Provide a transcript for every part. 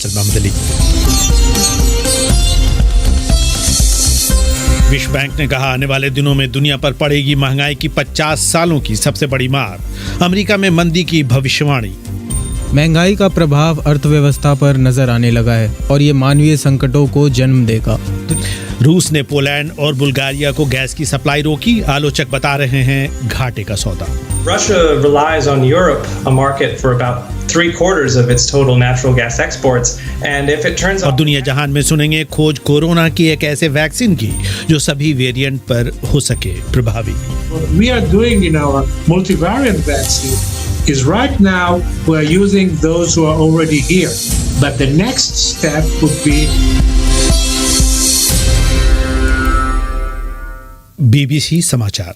सलमान। विश्व बैंक ने कहा आने वाले दिनों में दुनिया पर पड़ेगी महंगाई की 50 सालों की सबसे बड़ी मार। अमेरिका में मंदी की भविष्यवाणी। महंगाई का प्रभाव अर्थव्यवस्था पर नजर आने लगा है और ये मानवीय संकटों को जन्म देगा। रूस ने पोलैंड और बुल्गारिया को गैस की सप्लाई रोकी। आलोचक बता रहे हैं घाटे का सौदा। Russia relies on Europe, a market for about 3/4 of its total natural gas exports, and if it turns और out दुनिया जहान में सुनेंगे खोज कोरोना की एक ऐसे वैक्सीन की जो सभी वेरिएंट पर हो सके प्रभावी। What we are doing in our multivariant vaccine is right now we are using those who are already here, but the next step would be BBC समाचार।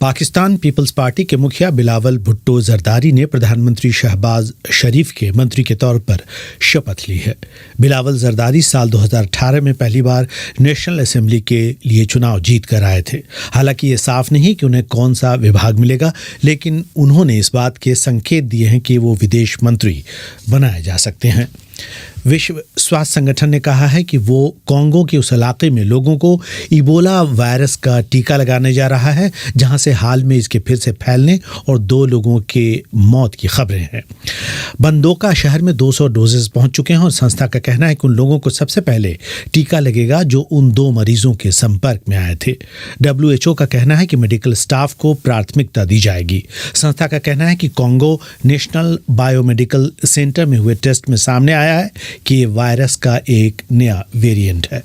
पाकिस्तान पीपल्स पार्टी के मुखिया बिलावल भुट्टो जरदारी ने प्रधानमंत्री शहबाज शरीफ के मंत्री के तौर पर शपथ ली है। बिलावल जरदारी साल 2018 में पहली बार नेशनल असेंबली के लिए चुनाव जीत कर आए थे। हालांकि ये साफ नहीं कि उन्हें कौन सा विभाग मिलेगा, लेकिन उन्होंने इस बात के संकेत दिए हैं कि वो विदेश मंत्री बनाए जा सकते हैं। विश्व स्वास्थ्य संगठन ने कहा है कि वो कोंगो के उस इलाके में लोगों को इबोला वायरस का टीका लगाने जा रहा है जहां से हाल में इसके फिर से फैलने और 2 लोगों के मौत की खबरें हैं। बंदोका शहर में 200 डोजेस पहुंच चुके हैं और संस्था का कहना है कि उन लोगों को सबसे पहले टीका लगेगा जो उन 2 मरीजों के संपर्क में आए थे। WHO का कहना है कि मेडिकल स्टाफ को प्राथमिकता दी जाएगी। संस्था का कहना है कि कोंगो नेशनल बायोमेडिकल सेंटर में हुए टेस्ट में सामने आया है कि ये वायरस का एक नया वेरिएंट है।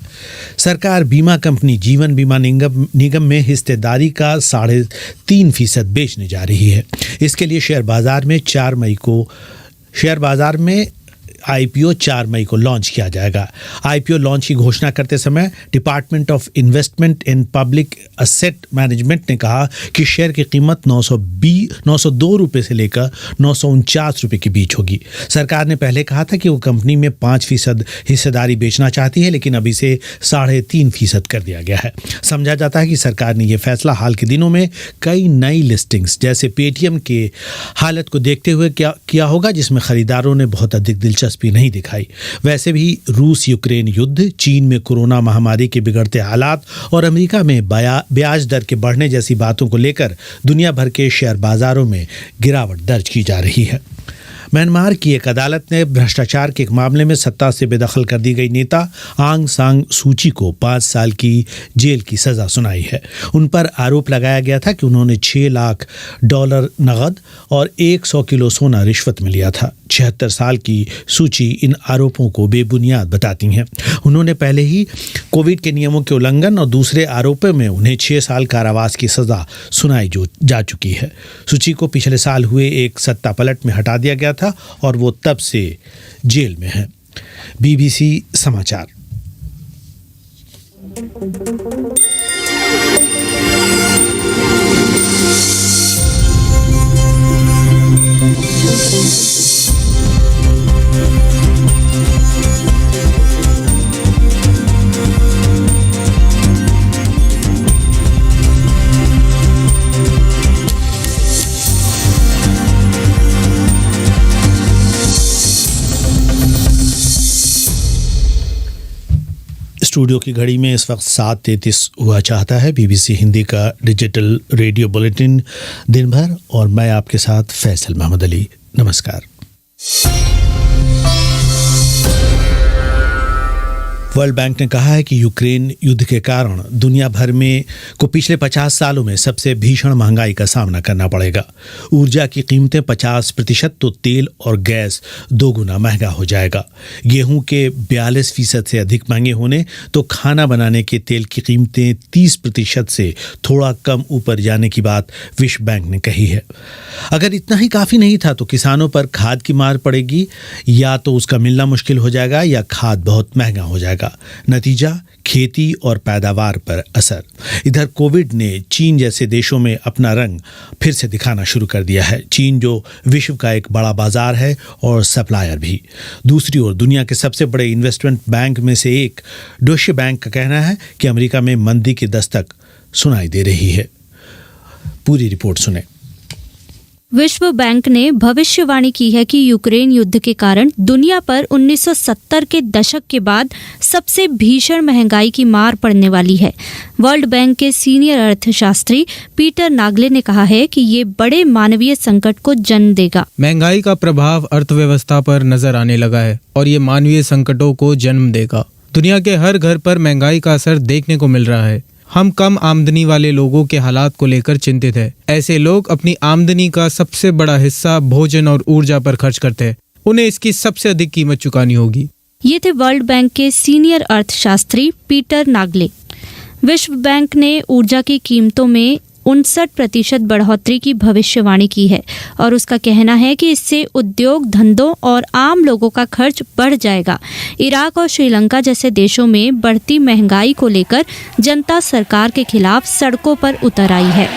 सरकार बीमा कंपनी जीवन बीमा निगम में हिस्सेदारी का 3.5% बेचने जा रही है। इसके लिए शेयर बाजार में IPO 4 मई को लॉन्च किया जाएगा। IPO लॉन्च की घोषणा करते समय department of investment and public asset management ने कहा कि शेयर की कीमत 902 रुपये से लेकर 949 रुपये के बीच होगी। सरकार ने पहले कहा था कि वो कंपनी में 5% हिस्सेदारी बेचना चाहती है, लेकिन अब इसे 3.5% कर दिया गया है। समझा जाता है कि सरकार ने यह फैसला हाल के दिनों में कई नई लिस्टिंग्स जैसे पेटीएम के हालत को देखते हुए किया होगा, जिसमें खरीदारों ने बहुत अधिक दिलचस्पी नहीं दिखाई। वैसे भी रूस यूक्रेन युद्ध, चीन में कोरोना महामारी के बिगड़ते हालात और अमेरिका में ब्याज दर के बढ़ने जैसी बातों को लेकर दुनिया भर के शेयर बाजारों में गिरावट दर्ज की जा रही है। म्यांमार की एक अदालत ने भ्रष्टाचार के एक मामले में सत्ता से बेदखल कर दी गई नेता आंग सान सूची को 5 साल की जेल की सजा सुनाई है। उन पर आरोप लगाया गया था कि उन्होंने $6 लाख नकद और 100 किलो सोना रिश्वत में लिया था। 76 साल की सूची इन आरोपों को बेबुनियाद बताती हैं। उन्होंने पहले ही कोविड के नियमों के उल्लंघन और दूसरे आरोपों में उन्हें 6 साल कारावास की सजा सुनाई जा चुकी है। सूची को पिछले साल हुए एक सत्ता पलट में हटा दिया गया था और वो तब से जेल में है। BBC समाचार। स्टूडियो की घड़ी में इस वक्त 7:33 हुआ चाहता है। BBC हिंदी का डिजिटल रेडियो बुलेटिन दिन भर, और मैं आपके साथ फैसल मोहम्मद अली। नमस्कार। वर्ल्ड बैंक ने कहा है कि यूक्रेन युद्ध के कारण दुनिया भर में को पिछले 50 सालों में सबसे भीषण महंगाई का सामना करना पड़ेगा। ऊर्जा की कीमतें 50%, तो तेल और गैस 2 गुना महंगा हो जाएगा। गेहूं के 42% से अधिक महंगे होने, तो खाना बनाने के तेल की कीमतें 30% से थोड़ा कम ऊपर जाने की बात विश्व बैंक ने कही है। अगर इतना ही काफ़ी नहीं था तो किसानों पर खाद की मार पड़ेगी, या तो उसका मिलना मुश्किल हो जाएगा या खाद बहुत महंगा हो जाएगा। नतीजा खेती और पैदावार पर असर। इधर कोविड ने चीन जैसे देशों में अपना रंग फिर से दिखाना शुरू कर दिया है। चीन जो विश्व का एक बड़ा बाजार है और सप्लायर भी। दूसरी ओर दुनिया के सबसे बड़े इन्वेस्टमेंट बैंक में से एक डोइचे बैंक का कहना है कि अमेरिका में मंदी की दस्तक सुनाई दे रही है। पूरी रिपोर्ट सुने। विश्व बैंक ने भविष्यवाणी की है कि यूक्रेन युद्ध के कारण दुनिया पर 1970 के दशक के बाद सबसे भीषण महंगाई की मार पड़ने वाली है। वर्ल्ड बैंक के सीनियर अर्थशास्त्री पीटर नागले ने कहा है कि ये बड़े मानवीय संकट को जन्म देगा। महंगाई का प्रभाव अर्थव्यवस्था पर नजर आने लगा है और ये मानवीय संकटों को जन्म देगा। दुनिया के हर घर पर महंगाई का असर देखने को मिल रहा है। हम कम आमदनी वाले लोगों के हालात को लेकर चिंतित हैं। ऐसे लोग अपनी आमदनी का सबसे बड़ा हिस्सा भोजन और ऊर्जा पर खर्च करते हैं। उन्हें इसकी सबसे अधिक कीमत चुकानी होगी। ये थे वर्ल्ड बैंक के सीनियर अर्थशास्त्री पीटर नागले। विश्व बैंक ने ऊर्जा की कीमतों में 59% बढ़ोतरी की भविष्यवाणी की है और उसका कहना है कि इससे उद्योग धंधों और आम लोगों का खर्च बढ़ जाएगा। इराक और श्रीलंका जैसे देशों में बढ़ती महंगाई को लेकर जनता सरकार के खिलाफ सड़कों पर उतर आई है।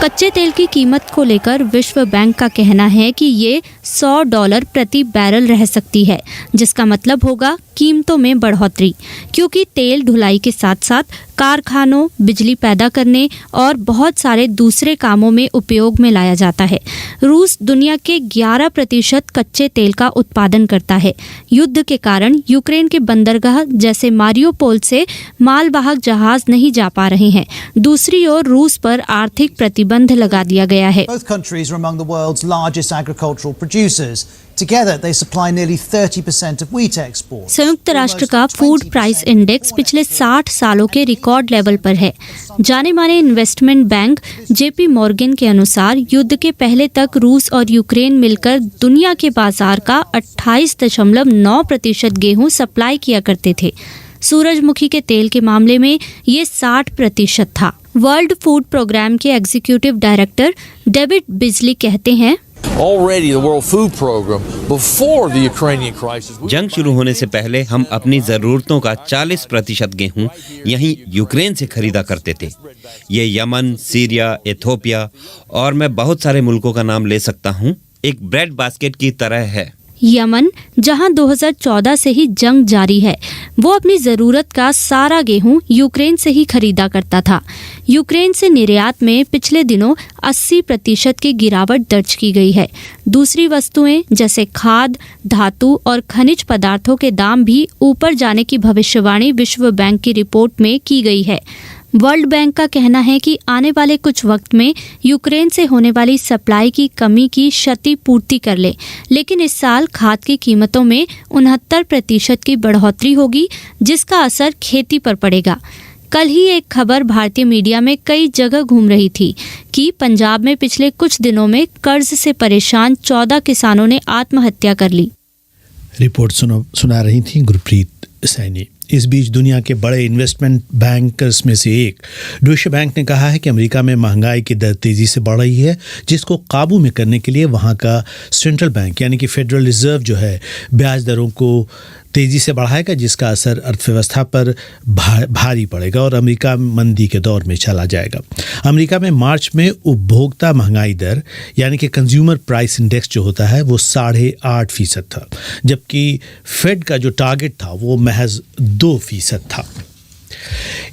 कच्चे तेल की कीमत को लेकर विश्व बैंक का कहना है कि ये $100 प्रति बैरल रह सकती है, जिसका मतलब होगा कीमतों में बढ़ोतरी, क्योंकि तेल ढुलाई के साथ साथ कारखानों, बिजली पैदा करने और बहुत सारे दूसरे कामों में उपयोग में लाया जाता है। रूस दुनिया के 11% कच्चे तेल का उत्पादन करता है। युद्ध के कारण यूक्रेन के बंदरगाह जैसे मारियोपोल से मालवाहक जहाज नहीं जा पा रहे हैं। दूसरी ओर रूस पर आर्थिक प्रतिबंध लगा दिया गया है। Both countries are among the world's largest agricultural producers. Together they supply nearly 30% of wheat exports. संयुक्त राष्ट्र का फूड प्राइस इंडेक्स पिछले 60 सालों के रिकॉर्ड लेवल पर है। जाने माने इन्वेस्टमेंट बैंक जेपी मॉर्गन के अनुसार युद्ध के पहले तक रूस और यूक्रेन मिलकर दुनिया के बाजार का 28.9% गेहूं सप्लाई किया करते थे। सूरजमुखी के तेल के मामले में ये 60% था। वर्ल्ड फूड प्रोग्राम के एग्जीक्यूटिव डायरेक्टर डेविड बिजली कहते हैं, Already the World Food Program, before the Ukrainian crisis, जंग शुरू होने से पहले हम अपनी ज़रूरतों का 40% गेहूं यहीं यूक्रेन से खरीदा करते थे। ये यमन, सीरिया, इथोपिया और मैं बहुत सारे मुल्कों का नाम ले सकता हूं। एक ब्रेड बास्केट की तरह है। यमन, जहां 2014 से ही जंग जारी है, वो अपनी ज़रूरत का सारा गेहूं यूक्रेन से ही खरीदा करता था। यूक्रेन से निर्यात में पिछले दिनों 80% की गिरावट दर्ज की गई है। दूसरी वस्तुएं जैसे खाद, धातु और खनिज पदार्थों के दाम भी ऊपर जाने की भविष्यवाणी विश्व बैंक की रिपोर्ट में की गई है। वर्ल्ड बैंक का कहना है कि आने वाले कुछ वक्त में यूक्रेन से होने वाली सप्लाई की कमी की क्षति पूर्ति कर ले, लेकिन इस साल खाद की कीमतों में 69% की बढ़ोतरी होगी, जिसका असर खेती पर पड़ेगा। कल ही एक खबर भारतीय मीडिया में कई जगह घूम रही थी कि पंजाब में पिछले कुछ दिनों में कर्ज से परेशान 14 किसानों ने आत्महत्या कर ली। रिपोर्ट सुना रही थी गुरप्रीत सैनी। इस बीच दुनिया के बड़े इन्वेस्टमेंट बैंकर्स में से एक डॉइचे बैंक ने कहा है कि अमेरिका में महंगाई की दर तेज़ी से बढ़ रही है, जिसको काबू में करने के लिए वहाँ का सेंट्रल बैंक यानी कि फेडरल रिजर्व जो है ब्याज दरों को तेज़ी से बढ़ाएगा, जिसका असर अर्थव्यवस्था पर भारी पड़ेगा और अमेरिका मंदी के दौर में चला जाएगा। अमेरिका में मार्च में उपभोक्ता महंगाई दर यानी कि कंज्यूमर प्राइस इंडेक्स जो होता है वो 8.5% था, जबकि फेड का जो टारगेट था वो महज 2% था।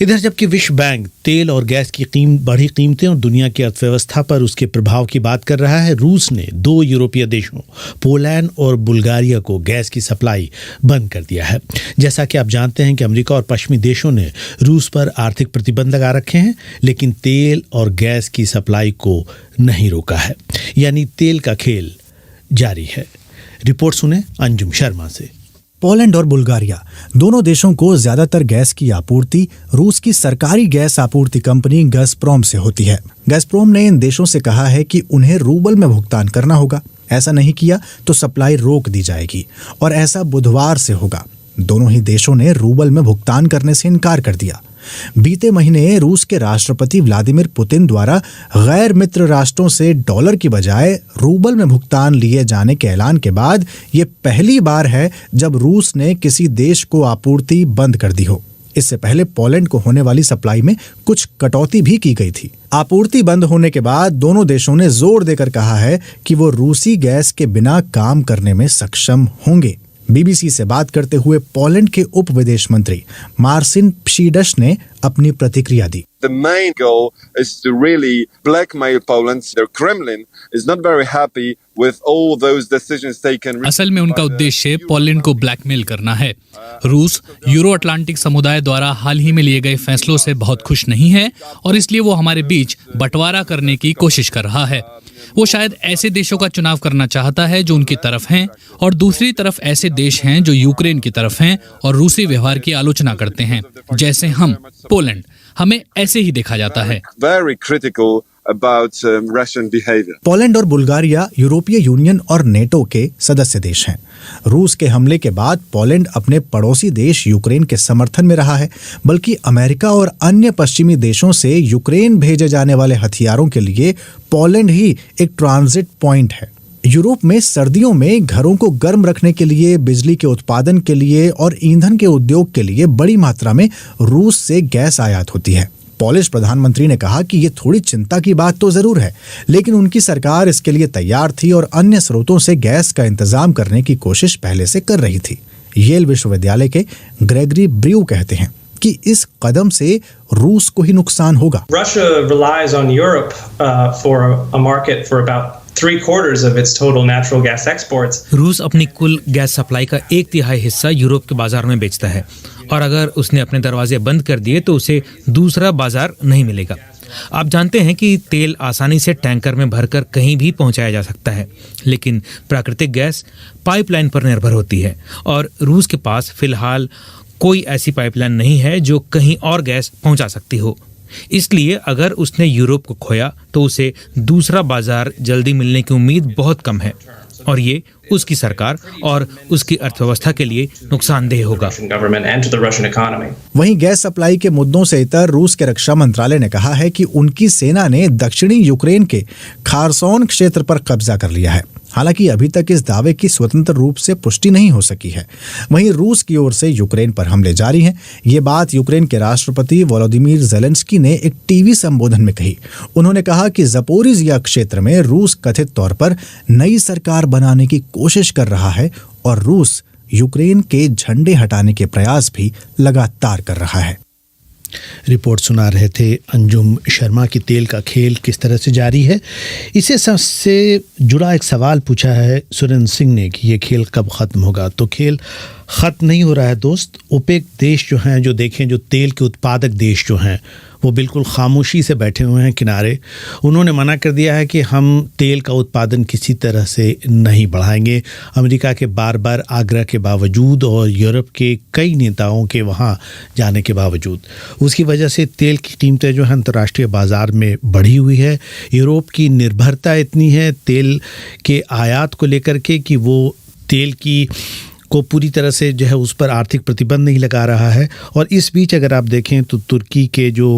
इधर जबकि विश्व बैंक तेल और गैस की बढ़ी कीमतें और दुनिया की अर्थव्यवस्था पर उसके प्रभाव की बात कर रहा है, रूस ने 2 यूरोपीय देशों पोलैंड और बुल्गारिया को गैस की सप्लाई बंद कर दिया है। जैसा कि आप जानते हैं कि अमेरिका और पश्चिमी देशों ने रूस पर आर्थिक प्रतिबंध लगा रखे हैं, लेकिन तेल और गैस की सप्लाई को नहीं रोका है, यानी तेल का खेल जारी है। रिपोर्ट सुने अंजुम शर्मा से। पोलैंड और बुल्गारिया दोनों देशों को ज्यादातर गैस की आपूर्ति रूस की सरकारी गैस आपूर्ति कंपनी गज़प्रोम से होती है। गज़प्रोम ने इन देशों से कहा है कि उन्हें रूबल में भुगतान करना होगा। ऐसा नहीं किया तो सप्लाई रोक दी जाएगी और ऐसा बुधवार से होगा। दोनों ही देशों ने रूबल में भुगतान करने से इनकार कर दिया। बीते महीने रूस के राष्ट्रपति व्लादिमीर पुतिन द्वारा गैर मित्र राष्ट्रों से डॉलर की बजाय रूबल में भुगतान लिए जाने के ऐलान के बाद ये पहली बार है जब रूस ने किसी देश को आपूर्ति बंद कर दी हो। इससे पहले पोलैंड को होने वाली सप्लाई में कुछ कटौती भी की गई थी। आपूर्ति बंद होने के बाद दोनों देशों ने जोर देकर कहा है कि वो रूसी गैस के बिना काम करने में सक्षम होंगे। बीबीसी से बात करते हुए पोलैंड के उप विदेश मंत्री मार्सिन प्शिडश ने अपनी प्रतिक्रिया दी। The main goal is to really blackmail Poland. The Kremlin is not very happy with all those decisions taken. असल में उनका उद्देश्य पोलैंड को ब्लैकमेल करना है। रूस यूरो अटलांटिक समुदाय द्वारा हाल ही में लिए गए फैसलों से बहुत खुश नहीं है और इसलिए वो हमारे बीच बंटवारा करने की कोशिश कर रहा है। वो शायद ऐसे देशों का चुनाव करना चाहता है जो उनकी तरफ हैं और दूसरी तरफ ऐसे देश हैं जो यूक्रेन की तरफ हैं और रूसी व्यवहार की आलोचना करते हैं, जैसे हम पोलैंड। हमें ऐसे ही देखा जाता है। Very critical about Russian behavior. Poland और बुल्गारिया यूरोपीय यूनियन और नेटो के सदस्य देश हैं। रूस के हमले के बाद पोलैंड अपने पड़ोसी देश यूक्रेन के समर्थन में रहा है, बल्कि अमेरिका और अन्य पश्चिमी देशों से यूक्रेन भेजे जाने वाले हथियारों के लिए पोलैंड ही एक ट्रांजिट पॉइंट है। यूरोप में सर्दियों में घरों को गर्म रखने के लिए, बिजली के उत्पादन के लिए और ईंधन के उद्योग के लिए बड़ी मात्रा में रूस से गैस आयात होती है। पोलिश प्रधानमंत्री ने कहा कि ये थोड़ी चिंता की बात तो जरूर है, लेकिन उनकी सरकार इसके लिए तैयार थी और अन्य स्रोतों से गैस का इंतजाम करने की कोशिश पहले से कर रही थी। येल विश्वविद्यालय के ग्रेगरी ब्र्यू कहते हैं कि इस कदम से रूस को ही नुकसान होगा। Russia relies on Europe for a market for about 3/4 of its total natural gas exports. रूस अपनी कुल गैस सप्लाई का 1/3 हिस्सा यूरोप के बाजार में बेचता है और अगर उसने अपने दरवाजे बंद कर दिए तो उसे दूसरा बाजार नहीं मिलेगा। आप जानते हैं कि तेल आसानी से टैंकर में भरकर कहीं भी पहुंचाया जा सकता है, लेकिन प्राकृतिक गैस पाइपलाइन पर निर्भर होती है और रूस के पास फिलहाल कोई ऐसी पाइपलाइन नहीं है जो कहीं और गैस पहुंचा सकती हो। इसलिए अगर उसने यूरोप को खोया तो उसे दूसरा बाजार जल्दी मिलने की उम्मीद बहुत कम है और ये उसकी सरकार और उसकी अर्थव्यवस्था के लिए नुकसानदेह होगा। वहीं गैस सप्लाई के मुद्दों से इतर रूस के रक्षा मंत्रालय ने कहा है कि उनकी सेना ने दक्षिणी यूक्रेन के खारसोन क्षेत्र पर कब्जा कर लिया है। हालांकि अभी तक इस दावे की स्वतंत्र रूप से पुष्टि नहीं हो सकी है। वहीं रूस की ओर से यूक्रेन पर हमले जारी हैं। ये बात यूक्रेन के राष्ट्रपति वोलोदिमीर ज़ेलेंस्की ने एक टीवी संबोधन में कही। उन्होंने कहा कि ज़पोरिज़िया क्षेत्र में रूस कथित तौर पर नई सरकार बनाने की कोशिश कर रहा है और रूस यूक्रेन के झंडे हटाने के प्रयास भी लगातार कर रहा है। रिपोर्ट सुना रहे थे अंजुम शर्मा की तेल का खेल किस तरह से जारी है। इसे सबसे जुड़ा एक सवाल पूछा है सुरेंद्र सिंह ने कि ये खेल कब ख़त्म होगा। तो खेल ख़त्म नहीं हो रहा है दोस्त। ओपेक देश जो हैं, जो देखें, जो तेल के उत्पादक देश जो हैं, वो बिल्कुल खामोशी से बैठे हुए हैं किनारे। उन्होंने मना कर दिया है कि हम तेल का उत्पादन किसी तरह से नहीं बढ़ाएंगे। अमेरिका के बार बार आग्रह के बावजूद और यूरोप के कई नेताओं के वहाँ जाने के बावजूद उसकी वजह से तेल की कीमतें जो हैं अंतर्राष्ट्रीय बाज़ार में बढ़ी हुई है। यूरोप की निर्भरता इतनी है तेल के आयात को लेकर के कि वो तेल की को पूरी तरह से जो है उस पर आर्थिक प्रतिबंध नहीं लगा रहा है। और इस बीच अगर आप देखें तो तुर्की के जो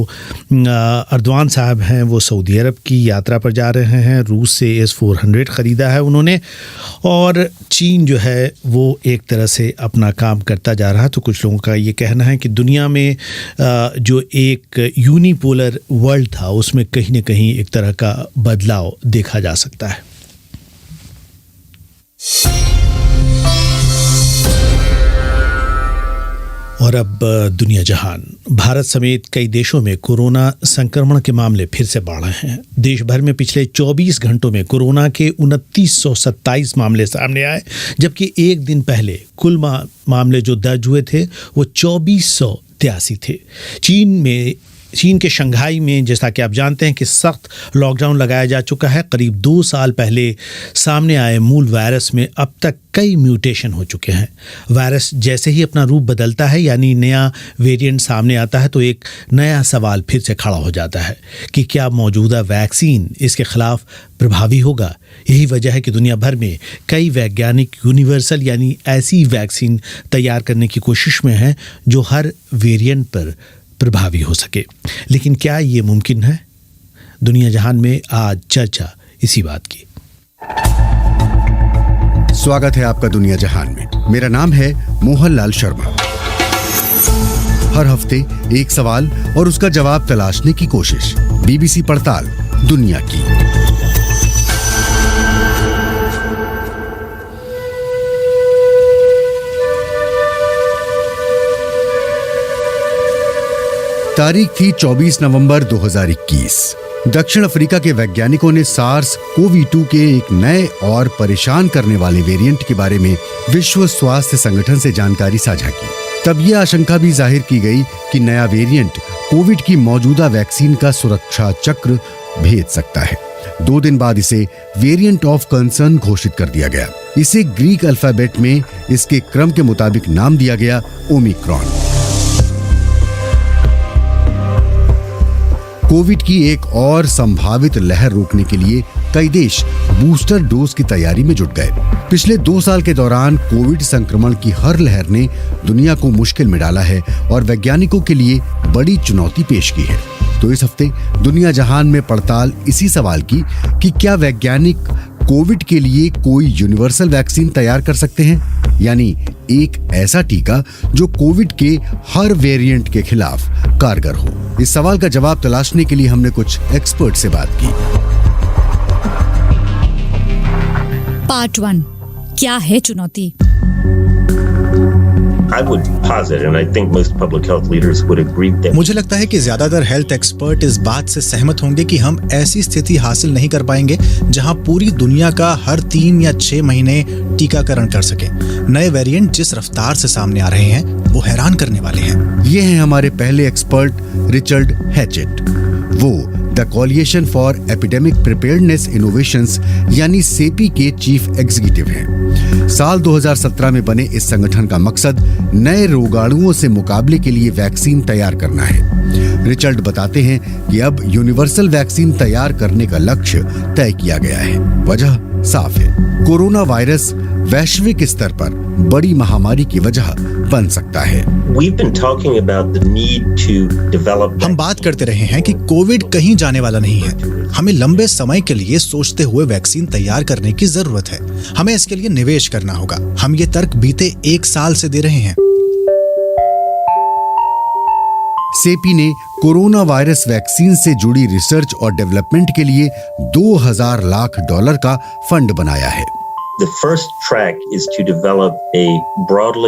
अर्दवान साहब हैं वो सऊदी अरब की यात्रा पर जा रहे हैं। रूस से S-400 ख़रीदा है उन्होंने और चीन जो है वो एक तरह से अपना काम करता जा रहा है। तो कुछ लोगों का ये कहना है कि दुनिया में जो एक यूनिपोलर वर्ल्ड था उसमें कहीं न कहीं एक तरह का बदलाव देखा जा सकता है। और अब दुनिया जहान। भारत समेत कई देशों में कोरोना संक्रमण के मामले फिर से बढ़ रहे हैं। देश भर में पिछले 24 घंटों में कोरोना के 2927 मामले सामने आए, जबकि एक दिन पहले कुल मामले जो दर्ज हुए थे वो 2483 थे। चीन के शंघाई में जैसा कि आप जानते हैं कि सख्त लॉकडाउन लगाया जा चुका है। करीब 2 साल पहले सामने आए मूल वायरस में अब तक कई म्यूटेशन हो चुके हैं। वायरस जैसे ही अपना रूप बदलता है यानी नया वेरिएंट सामने आता है तो एक नया सवाल फिर से खड़ा हो जाता है कि क्या मौजूदा वैक्सीन इसके खिलाफ प्रभावी होगा। यही वजह है कि दुनिया भर में कई वैज्ञानिक यूनिवर्सल यानी ऐसी वैक्सीन तैयार करने की कोशिश में हैं जो हर वेरिएंट पर प्रभावी हो सके। लेकिन क्या ये मुमकिन है? दुनिया जहान में आज चर्चा इसी बात की। स्वागत है आपका दुनिया जहान में। मेरा नाम है मोहन लाल शर्मा। हर हफ्ते एक सवाल और उसका जवाब तलाशने की कोशिश। BBC पड़ताल दुनिया की। तारीख थी 24 नवंबर 2021। दक्षिण अफ्रीका के वैज्ञानिकों ने SARS-CoV-2 के एक नए और परेशान करने वाले वेरिएंट के बारे में विश्व स्वास्थ्य संगठन से जानकारी साझा की। तब यह आशंका भी जाहिर की गई कि नया वेरिएंट कोविड की मौजूदा वैक्सीन का सुरक्षा चक्र भेद सकता है। 2 दिन बाद इसे वेरिएंट ऑफ कंसर्न घोषित कर दिया गया। इसे ग्रीक अल्फाबेट में इसके क्रम के मुताबिक नाम दिया गया ओमिक्रॉन। कोविड की एक और संभावित लहर रोकने के लिए कई देश बूस्टर डोज की तैयारी में जुट गए। पिछले 2 साल के दौरान कोविड संक्रमण की हर लहर ने दुनिया को मुश्किल में डाला है और वैज्ञानिकों के लिए बड़ी चुनौती पेश की है। तो इस हफ्ते दुनिया जहान में पड़ताल इसी सवाल की कि क्या वैज्ञानिक कोविड के लिए कोई यूनिवर्सल वैक्सीन तैयार कर सकते हैं, यानी एक ऐसा टीका जो कोविड के हर वेरिएंट के खिलाफ कारगर हो। इस सवाल का जवाब तलाशने के लिए हमने कुछ एक्सपर्ट से बात की। पार्ट 1, क्या है चुनौती? मुझे लगता है कि ज्यादातर हेल्थ एक्सपर्ट इस बात से सहमत होंगे कि हम ऐसी स्थिति हासिल नहीं कर पाएंगे जहां पूरी दुनिया का हर 3 या 6 महीने टीकाकरण कर सके। नए वेरिएंट जिस रफ्तार से सामने आ रहे हैं वो हैरान करने वाले हैं। ये हैं हमारे पहले एक्सपर्ट रिचर्ड हैचेट। वो the coalition for epidemic preparedness innovations यानी सेपी के चीफ एग्जीक्यूटिव हैं। साल 2017 में बने इस संगठन का मकसद नए रोगाणुओं से मुकाबले के लिए वैक्सीन तैयार करना है। रिचर्ड बताते हैं कि अब यूनिवर्सल वैक्सीन तैयार करने का लक्ष्य तय किया गया है। वजह साफ है, कोरोना वायरस वैश्विक स्तर पर बड़ी महामारी की वजह बन सकता है। हम बात करते रहे हैं कि कोविड कहीं जाने वाला नहीं है। हमें लंबे समय के लिए सोचते हुए वैक्सीन तैयार करने की जरूरत है। हमें इसके लिए निवेश करना होगा। हम ये तर्क बीते 1 साल से दे रहे हैं। सेपी ने कोरोना वायरस वैक्सीन से जुड़ी रिसर्च और डेवलपमेंट के लिए $2000 लाख का फंड बनाया है।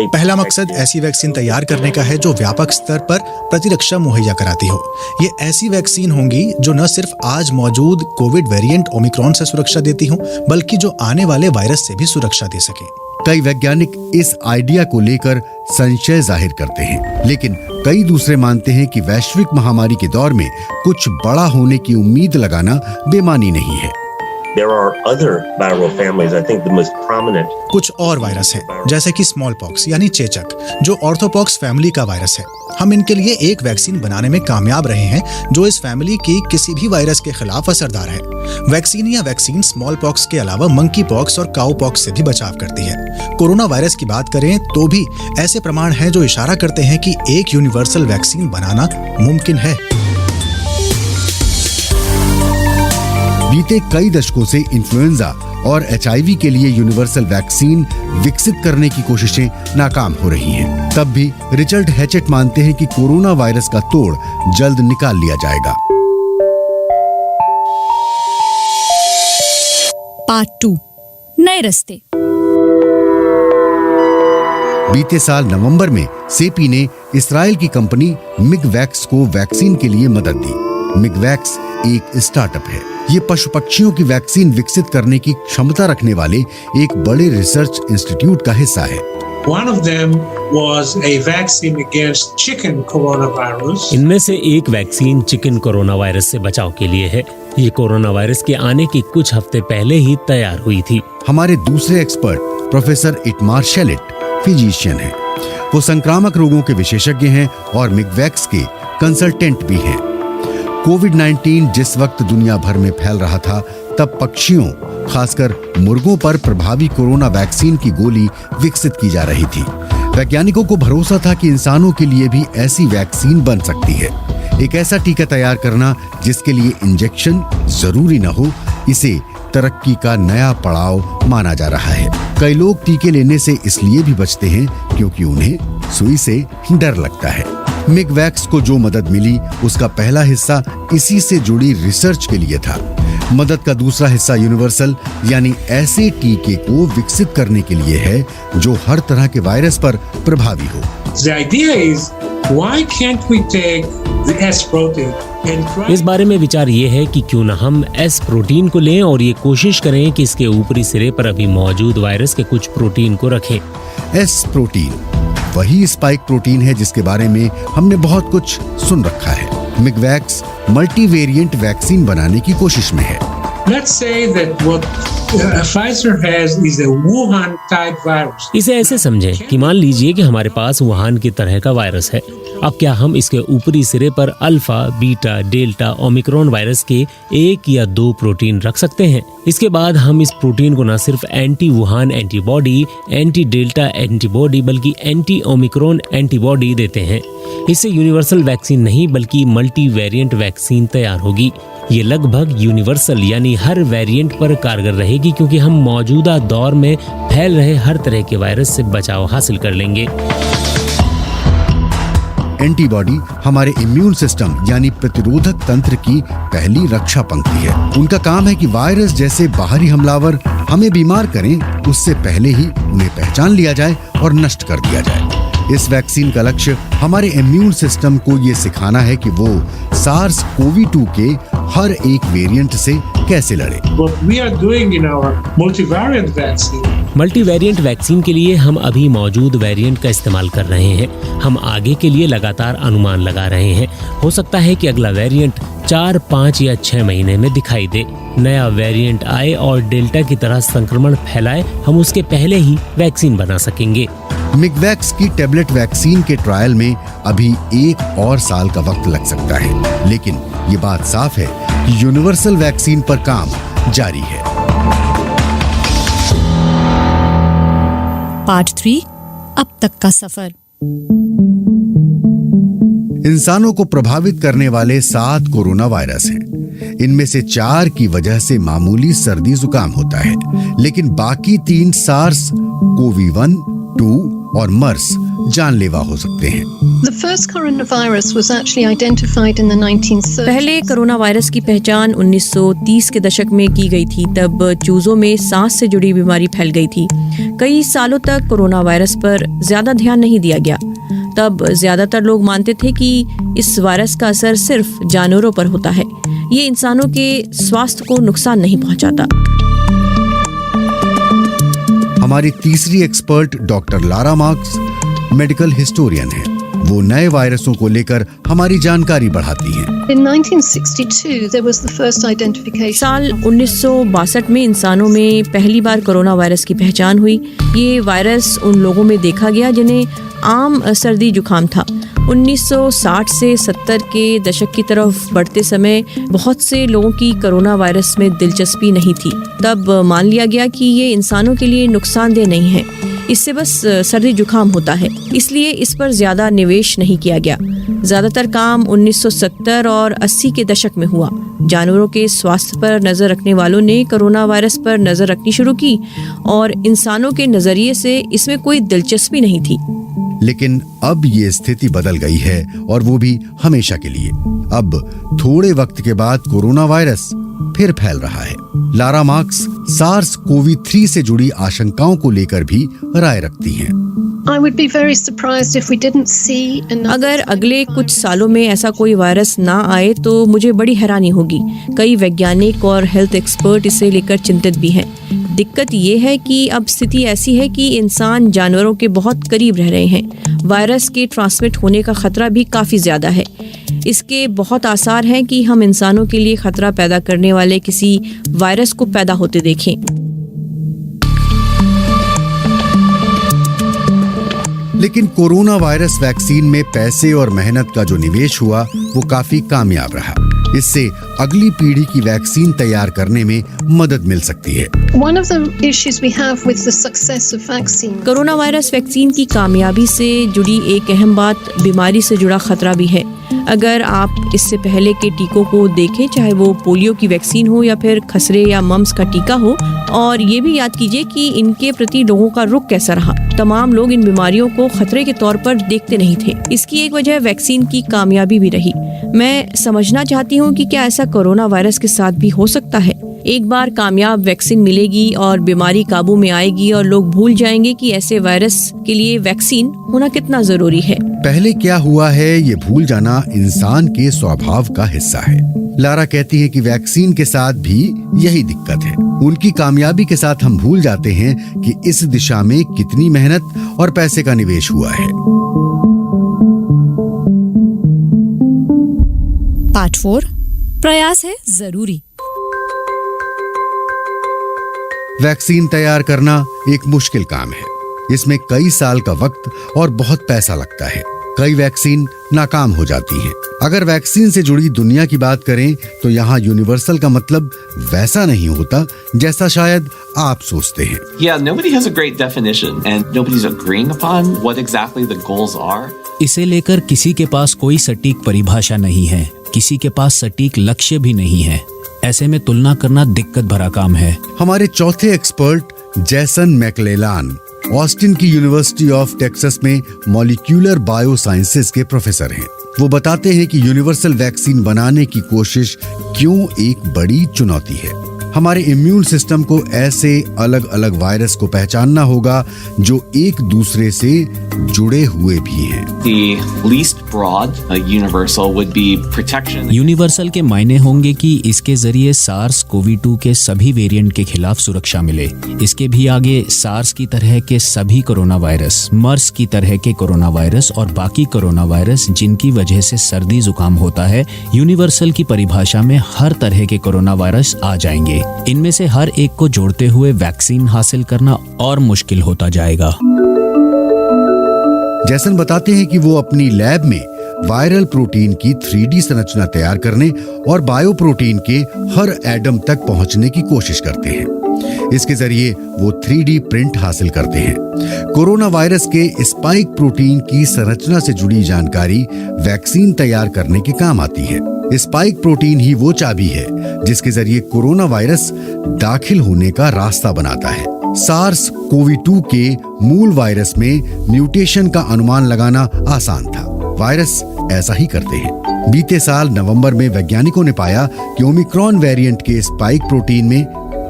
पहला मकसद ऐसी वैक्सीन तैयार करने का है जो व्यापक स्तर पर प्रतिरक्षा मुहैया कराती हो। ये ऐसी वैक्सीन होंगी जो न सिर्फ आज मौजूद कोविड वेरिएंट ओमिक्रॉन से सुरक्षा देती हो, बल्कि जो आने वाले वायरस से भी सुरक्षा दे सके। कई वैज्ञानिक इस आइडिया को लेकर संशय जाहिर करते हैं, लेकिन कई दूसरे मानते हैं कि वैश्विक महामारी के दौर में कुछ बड़ा होने की उम्मीद लगाना बेमानी नहीं है। कुछ और वायरस है, जैसे कि स्मॉल पॉक्स यानी चेचक, जो ऑर्थोपॉक्स फैमिली का वायरस है। हम इनके लिए एक वैक्सीन बनाने में कामयाब रहे हैं जो इस फैमिली की किसी भी वायरस के खिलाफ असरदार है। वैक्सीन स्मॉल पॉक्स के अलावा मंकी पॉक्स और काउ पॉक्स से भी बचाव करती है। कोरोना वायरस की बात करें तो भी ऐसे प्रमाण हैं जो इशारा करते हैं कि एक यूनिवर्सल वैक्सीन बनाना मुमकिन है। बीते कई दशकों से इन्फ्लुएंजा और HIV के लिए यूनिवर्सल वैक्सीन विकसित करने की कोशिशें नाकाम हो रही हैं। तब भी रिचर्ड हैचेट मानते हैं कि कोरोना वायरस का तोड़ जल्द निकाल लिया जाएगा। पार्ट 2, नए रास्ते। बीते साल नवंबर में सेपी ने इस्राएल की कंपनी मिगवैक्स को वैक्सीन के लिए मदद दी। मिगवैक्स एक स्टार्टअप है। ये पशु पक्षियों की वैक्सीन विकसित करने की क्षमता रखने वाले एक बड़े रिसर्च इंस्टीट्यूट का हिस्सा है। One of them was a vaccine against chicken coronavirus. इनमें से एक वैक्सीन चिकन कोरोना वायरस से बचाव के लिए है। ये कोरोना वायरस के आने की कुछ हफ्ते पहले ही तैयार हुई थी। हमारे दूसरे एक्सपर्ट प्रोफेसर इटमार शेलेट फिजिशियन हैं। वो संक्रामक रोगों के विशेषज्ञ हैं और मिगवैक्स के कंसल्टेंट भी हैं। कोविड-19 जिस वक्त दुनिया भर में फैल रहा था, तब पक्षियों, खासकर मुर्गों पर प्रभावी कोरोना वैक्सीन की गोली विकसित की जा रही थी। वैज्ञानिकों को भरोसा था कि इंसानों के लिए भी ऐसी वैक्सीन बन सकती है। एक ऐसा टीका तैयार करना जिसके लिए इंजेक्शन जरूरी न हो, इसे तरक्की का नया पड़ाव माना जा रहा है। कई लोग टीके लेने से इसलिए भी बचते हैं क्योंकि उन्हें सुई से डर लगता है। मिगवैक्स को जो मदद मिली उसका पहला हिस्सा इसी से जुड़ी रिसर्च के लिए था। मदद का दूसरा हिस्सा यूनिवर्सल यानी ऐसे टीके को विकसित करने के लिए है जो हर तरह के वायरस पर प्रभावी हो। The idea is, why can't we take the S protein and try? इस बारे में विचार ये है कि क्यों ना हम एस प्रोटीन को लें और ये कोशिश करें कि इसके ऊपरी सिरे पर अभी मौजूद वायरस के कुछ प्रोटीन को रखें। एस प्रोटीन वही स्पाइक प्रोटीन है जिसके बारे में हमने बहुत कुछ सुन रखा है। मिगवैक्स मल्टीवेरिएंट वैक्सीन बनाने की कोशिश में है। Let's say that what Pfizer has is a Wuhan type virus. इसे ऐसे समझें कि मान लीजिए कि हमारे पास वुहान की तरह का वायरस है। अब क्या हम इसके ऊपरी सिरे पर alpha, beta, delta, Omicron virus के 1 या 2 प्रोटीन रख सकते हैं। इसके बाद हम इस प्रोटीन को न सिर्फ anti Wuhan antibody, anti delta antibody बल्कि एंटी ओमिक्रॉन एंटीबॉडी देते हैं। इससे यूनिवर्सल वैक्सीन नहीं बल्कि मल्टी वेरिएंट वैक्सीन तैयार होगी। ये लगभग यूनिवर्सल यानी हर वेरिएंट पर कारगर रहेगी क्योंकि हम मौजूदा दौर में फैल रहे हर तरह के वायरस से बचाव हासिल कर लेंगे। एंटीबॉडी हमारे इम्यून सिस्टम यानी प्रतिरोधक तंत्र की पहली रक्षा पंक्ति है। उनका काम है कि वायरस जैसे बाहरी हमलावर हमें बीमार करें, उससे पहले ही उन्हें पहचान लिया जाए और नष्ट कर दिया जाए। इस वैक्सीन का लक्ष्य हमारे इम्यून सिस्टम को ये सिखाना है कि वो SARS-CoV-2 के हर एक वेरिएंट से कैसे लड़े। What we are doing in our multivariant vaccine. Multivariant vaccine के लिए हम अभी मौजूद वेरिएंट का इस्तेमाल कर रहे हैं। हम आगे के लिए लगातार अनुमान लगा रहे हैं। हो सकता है कि अगला वेरिएंट 4, 5 या 6 महीने में दिखाई दे। नया वेरिएंट आए और डेल्टा की तरह संक्रमण फैलाए, हम उसके पहले ही वैक्सीन बना सकेंगे। मिगवैक्स की टेबलेट वैक्सीन के ट्रायल में अभी 1 और साल का वक्त लग सकता है, लेकिन ये बात साफ है कि यूनिवर्सल वैक्सीन पर काम जारी है। पार्ट 3 अब तक का सफर। इंसानों को प्रभावित करने वाले 7 कोरोना वायरस हैं। इनमें से 4 की वजह से मामूली सर्दी जुकाम होता है, लेकिन बाकी 3 SARS-CoV-1, 2 और मर्स जानलेवा हो सकते हैं। पहले कोरोना वायरस की पहचान 1930 के दशक में की गई थी। तब चूजों में सांस से जुड़ी बीमारी फैल गई थी। कई सालों तक कोरोना वायरस पर ज्यादा ध्यान नहीं दिया गया। तब ज्यादातर लोग मानते थे कि इस वायरस का असर सिर्फ जानवरों पर होता है, ये इंसानों के स्वास्थ्य को नुकसान नहीं पहुंचाता। हमारी तीसरी expert doctor Lara marks medical historian है। वो नए वायरसों को लेकर हमारी जानकारी बढ़ाती हैं। साल 1962 में इंसानों में पहली बार कोरोना वायरस की पहचान हुई। ये वायरस उन लोगों में देखा गया जिन्हें आम सर्दी जुकाम था। 1960 से 70 के दशक की तरफ बढ़ते समय बहुत से लोगों की कोरोना वायरस में दिलचस्पी नहीं थी। तब मान लिया गया कि ये इंसानों के लिए नुकसानदेह नहीं है, इससे बस सर्दी जुकाम होता है, इसलिए इस पर ज्यादा निवेश नहीं किया गया। ज्यादातर काम 1970 और 80 के दशक में हुआ। जानवरों के स्वास्थ्य पर नजर रखने वालों ने कोरोना वायरस पर नजर रखनी शुरू की और इंसानों के नजरिए से इसमें कोई दिलचस्पी नहीं थी। लेकिन अब ये स्थिति बदल गई है और वो भी हमेशा के लिए। अब थोड़े वक्त के बाद कोरोना वायरस फिर फैल रहा है। लारा मार्क्स SARS-CoV-3 से जुड़ी आशंकाओं को लेकर भी राय रखती हैं। अगर अगले कुछ सालों में ऐसा कोई वायरस ना आए तो मुझे बड़ी हैरानी होगी। कई वैज्ञानिक और हेल्थ एक्सपर्ट इसे लेकर चिंतित भी हैं। दिक्कत ये है कि अब स्थिति ऐसी है कि इंसान जानवरों के बहुत करीब रह रहे हैं। वायरस के ट्रांसमिट होने का खतरा भी काफ़ी ज़्यादा है। इसके बहुत आसार हैं कि हम इंसानों के लिए खतरा पैदा करने वाले किसी वायरस को पैदा होते देखें। लेकिन कोरोना वायरस वैक्सीन में पैसे और मेहनत का जो निवेश हुआ वो काफी कामयाब रहा। इससे अगली पीढ़ी की वैक्सीन तैयार करने में मदद मिल सकती है। कोरोना वायरस वैक्सीन की कामयाबी से जुड़ी एक अहम बात बीमारी से जुड़ा खतरा भी है। अगर आप इससे पहले के टीकों को देखें, चाहे वो पोलियो की वैक्सीन हो या फिर खसरे या मम्स का टीका हो, और ये भी याद कीजिए कि इनके प्रति लोगों का रुख कैसा रहा। तमाम लोग इन बीमारियों को खतरे के तौर पर देखते नहीं थे। इसकी एक वजह वैक्सीन की कामयाबी भी रही। मैं समझना चाहती हूँ कि क्या ऐसा कोरोना वायरस के साथ भी हो सकता है। एक बार कामयाब वैक्सीन मिलेगी और बीमारी काबू में आएगी और लोग भूल जाएंगे कि ऐसे वायरस के लिए वैक्सीन होना कितना जरूरी है। पहले क्या हुआ है ये भूल जाना इंसान के स्वभाव का हिस्सा है। लारा कहती है कि वैक्सीन के साथ भी यही दिक्कत है। उनकी कामयाबी के साथ हम भूल जाते हैं कि इस दिशा में कितनी मेहनत और पैसे का निवेश हुआ है। पार्ट 4, प्रयास है जरूरी। वैक्सीन तैयार करना एक मुश्किल काम है। इसमें कई साल का वक्त और बहुत पैसा लगता है। कई वैक्सीन नाकाम हो जाती हैं। अगर वैक्सीन से जुड़ी दुनिया की बात करें तो यहाँ यूनिवर्सल का मतलब वैसा नहीं होता जैसा शायद आप सोचते हैं। Yeah, nobody has a great definition and nobody's agreeing upon what exactly the goals are. इसे लेकर किसी के पास कोई सटीक परिभाषा नहीं है, किसी के पास सटीक लक्ष्य भी नहीं है। ऐसे में तुलना करना दिक्कत भरा काम है। हमारे चौथे एक्सपर्ट जैसन मैकलेलान ऑस्टिन की यूनिवर्सिटी ऑफ टेक्सास में मॉलिक्यूलर बायोसाइंसेस के प्रोफेसर हैं। वो बताते हैं कि यूनिवर्सल वैक्सीन बनाने की कोशिश क्यों एक बड़ी चुनौती है। हमारे इम्यून सिस्टम को ऐसे अलग अलग वायरस को पहचानना होगा जो एक दूसरे से जुड़े हुए भी हैं। The least broad universal would be protection. Universal के मायने होंगे कि इसके जरिए सार्स कोवी-2 के सभी वेरिएंट के खिलाफ सुरक्षा मिले। इसके भी आगे सार्स की तरह के सभी कोरोना वायरस, मर्स की तरह के कोरोना वायरस और बाकी कोरोना वायरस जिनकी वजह से सर्दी जुकाम होता है, यूनिवर्सल की परिभाषा में हर तरह के कोरोना वायरस आ जाएंगे। इनमें से हर एक को जोड़ते हुए वैक्सीन हासिल करना और मुश्किल होता जाएगा। जैसन बताते हैं कि वो अपनी लैब में वायरल प्रोटीन की 3D संरचना तैयार करने और बायो प्रोटीन के हर एटम तक पहुंचने की कोशिश करते हैं। इसके जरिए वो 3D प्रिंट हासिल करते हैं। कोरोना वायरस के स्पाइक प्रोटीन की संरचना से जुड़ी जानकारी वैक्सीन तैयार करने के काम आती है। स्पाइक प्रोटीन ही वो चाबी है जिसके जरिए कोरोना वायरस दाखिल होने का रास्ता बनाता है। सार्स कोवी-2 के मूल वायरस में म्यूटेशन का अनुमान लगाना आसान था। वायरस ऐसा ही करते हैं। बीते साल नवंबर में वैज्ञानिकों ने पाया कि ओमिक्रॉन वेरिएंट के स्पाइक प्रोटीन में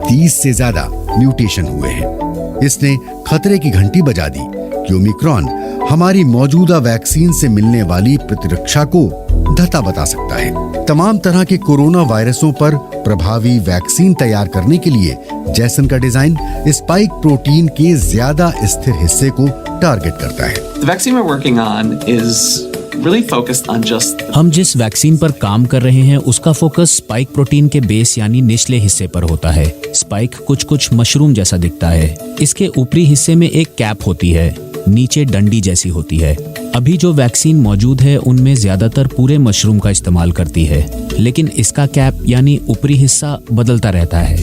30 से ज्यादा म्यूटेशन हुए हैं। इसने खतरे की घंटी बजा दी कि ओमिक्रॉन हमारी मौजूदा वैक्सीन से मिलने वाली प्रतिरक्षा को धता बता सकता है। तमाम तरह के कोरोना वायरसों पर प्रभावी वैक्सीन तैयार करने के लिए जैसन का डिजाइन स्पाइक प्रोटीन के ज्यादा स्थिर हिस्से को टारगेट करता है। The vaccine we're working on is really focused on just हम जिस वैक्सीन पर काम कर रहे हैं उसका फोकस स्पाइक प्रोटीन के बेस यानी निचले हिस्से पर होता है। स्पाइक कुछ मशरूम जैसा दिखता है। इसके ऊपरी हिस्से में एक कैप होती है, नीचे डंडी जैसी होती है। अभी जो वैक्सीन मौजूद है उनमें ज्यादातर पूरे मशरूम का इस्तेमाल करती है, लेकिन इसका कैप यानी ऊपरी हिस्सा बदलता रहता है,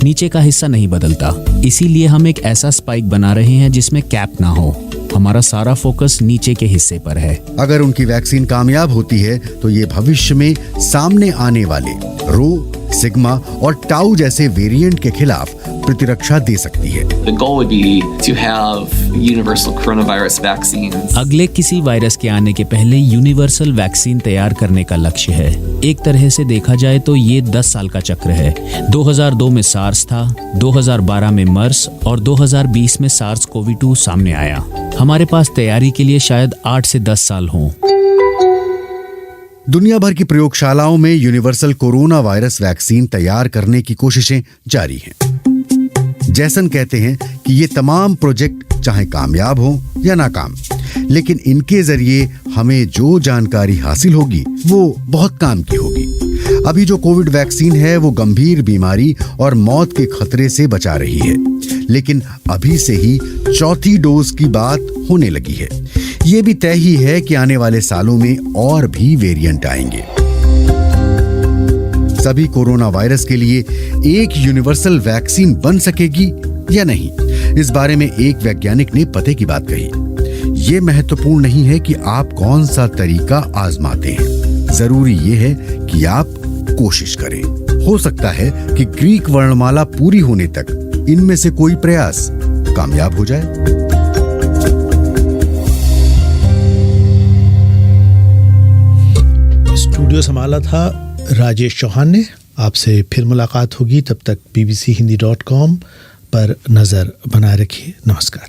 नीचे का हिस्सा नहीं बदलता। इसीलिए हम एक ऐसा स्पाइक बना रहे हैं जिसमें कैप ना हो। हमारा सारा फोकस नीचे के हिस्से पर है। अगर उनकी वैक्सीन कामयाब होती है तो ये भविष्य में सामने आने वाले रो, सिग्मा और टाउ जैसे वेरिएंट के खिलाफ प्रतिरक्षा दे सकती है। the goal would be to have universal coronavirus vaccines. अगले किसी वायरस के आने के पहले यूनिवर्सल वैक्सीन तैयार करने का लक्ष्य है। एक तरह से देखा जाए तो ये 10 साल का चक्र है। 2002 में सार्स था, 2012 में मर्स और 2020 में सार्स कोवी-2 सामने आया। हमारे पास तैयारी के लिए शायद 8 से 10 साल हों। दुनिया भर की प्रयोगशालाओं में यूनिवर्सल कोरोना वायरस वैक्सीन तैयार करने की कोशिशें जारी हैं। जैसन कहते हैं कि ये तमाम प्रोजेक्ट चाहे कामयाब हो या नाकाम, लेकिन इनके जरिए हमें जो जानकारी हासिल होगी वो बहुत काम की होगी। अभी जो कोविड वैक्सीन है वो गंभीर बीमारी और मौत के खतरे से बचा रही है, लेकिन अभी से ही चौथी डोज की बात होने लगी है। ये भी तय ही है कि आने वाले सालों में और भी वेरिएंट आएंगे। सभी कोरोना वायरस के लिए एक यूनिवर्सल वैक्सीन बन सकेगी या नहीं, इस बारे में एक वैज्ञानिक ने पते की बात कही। ये महत्वपूर्ण नहीं है कि आप कौन सा तरीका आजमाते हैं, जरूरी ये है कि आप कोशिश करें। हो सकता है कि ग्रीक वर्णमाला पूरी होने तक इनमें से कोई प्रयास कामयाब हो जाए। स्टूडियो संभाला था राजेश चौहान ने। आपसे फिर मुलाकात होगी, तब तक bbchindi.com पर नज़र बनाए रखिए। नमस्कार।